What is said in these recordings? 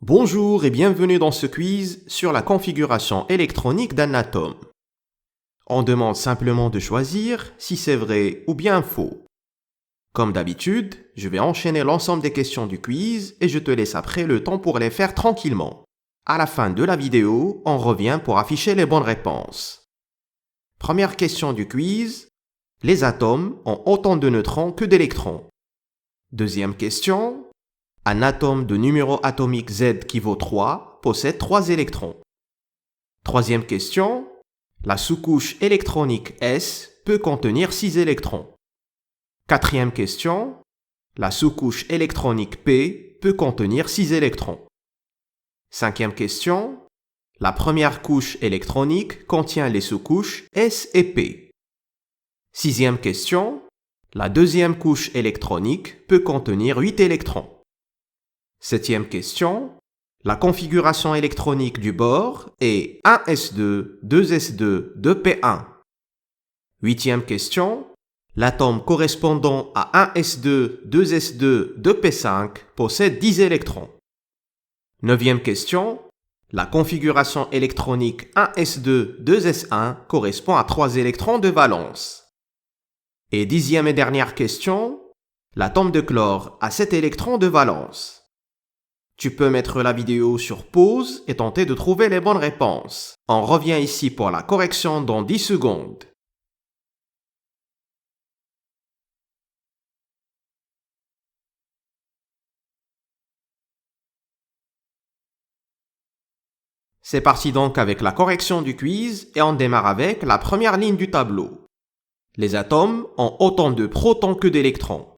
Bonjour et bienvenue dans ce quiz sur la configuration électronique d'un atome. On demande simplement de choisir si c'est vrai ou bien faux. Comme d'habitude, je vais enchaîner l'ensemble des questions du quiz et je te laisse après le temps pour les faire tranquillement. À la fin de la vidéo, on revient pour afficher les bonnes réponses. Première question du quiz. Les atomes ont autant de neutrons que d'électrons. Deuxième question. Un atome de numéro atomique Z qui vaut 3 possède 3 électrons. Troisième question. La sous-couche électronique S peut contenir 6 électrons. Quatrième question. La sous-couche électronique P peut contenir 6 électrons. Cinquième question. La première couche électronique contient les sous-couches S et P. Sixième question. La deuxième couche électronique peut contenir 8 électrons. Septième question. La configuration électronique du bord est 1s2, 2s2, 2p1. Huitième question. L'atome correspondant à 1s2, 2s2, 2p5 possède 10 électrons. Neuvième question. La configuration électronique 1s2, 2s1 correspond à 3 électrons de valence. Et dixième et dernière question. L'atome de chlore a 7 électrons de valence. Tu peux mettre la vidéo sur pause et tenter de trouver les bonnes réponses. On revient ici pour la correction dans 10 secondes. C'est parti donc avec la correction du quiz et on démarre avec la première ligne du tableau. Les atomes ont autant de protons que d'électrons.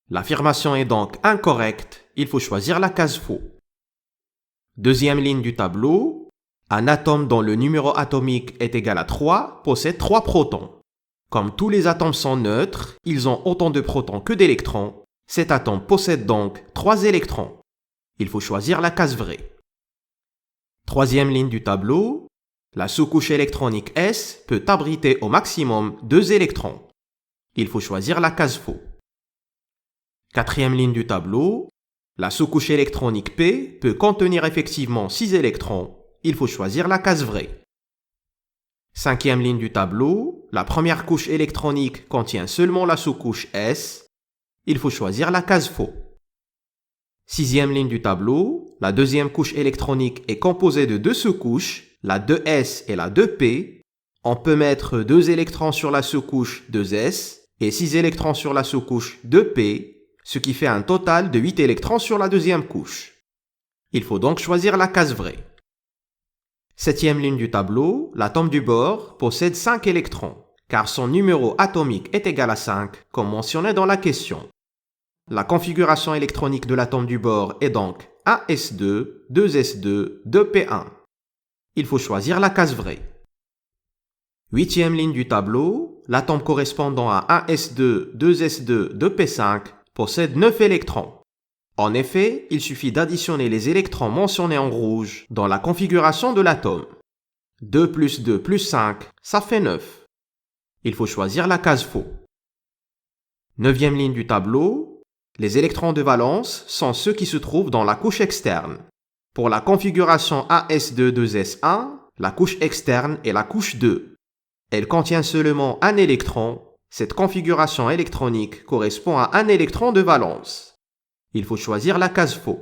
L'affirmation est donc incorrecte, il faut choisir la case faux. Deuxième ligne du tableau, un atome dont le numéro atomique est égal à 3 possède 3 protons. Comme tous les atomes sont neutres, ils ont autant de protons que d'électrons. Cet atome possède donc 3 électrons. Il faut choisir la case vraie. Troisième ligne du tableau, la sous-couche électronique S peut abriter au maximum 2 électrons. Il faut choisir la case faux. Quatrième ligne du tableau, la sous-couche électronique P peut contenir effectivement 6 électrons. Il faut choisir la case vraie. Cinquième ligne du tableau, la première couche électronique contient seulement la sous-couche S. Il faut choisir la case faux. Sixième ligne du tableau, la deuxième couche électronique est composée de 2 sous-couches, la 2S et la 2P. On peut mettre 2 électrons sur la sous-couche 2S et 6 électrons sur la sous-couche 2P. Ce qui fait un total de 8 électrons sur la deuxième couche. Il faut donc choisir la case vraie. Septième ligne du tableau, l'atome du bord possède 5 électrons, car son numéro atomique est égal à 5, comme mentionné dans la question. La configuration électronique de l'atome du bord est donc 1s2, 2s2, 2p1. Il faut choisir la case vraie. Huitième ligne du tableau, l'atome correspondant à 1s2, 2s2, 2p5 possède 9 électrons. En effet, il suffit d'additionner les électrons mentionnés en rouge dans la configuration de l'atome. 2 plus 2 plus 5, ça fait 9. Il faut choisir la case faux. Neuvième ligne du tableau, les électrons de valence sont ceux qui se trouvent dans la couche externe. Pour la configuration AS2 2S1, la couche externe est la couche 2. Elle contient seulement un électron. Cette configuration électronique correspond à un électron de valence. Il faut choisir la case faux.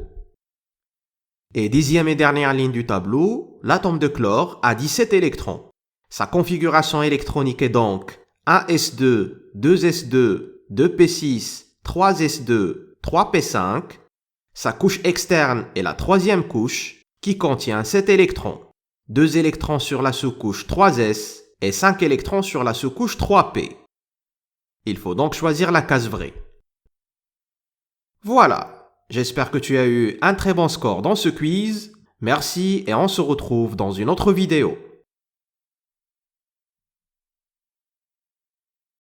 Et dixième et dernière ligne du tableau, l'atome de chlore a 17 électrons. Sa configuration électronique est donc 1s2, 2s2, 2p6, 3s2, 3p5. Sa couche externe est la troisième couche qui contient 7 électrons. 2 électrons sur la sous-couche 3s et 5 électrons sur la sous-couche 3p. Il faut donc choisir la case vraie. Voilà, j'espère que tu as eu un très bon score dans ce quiz. Merci et on se retrouve dans une autre vidéo.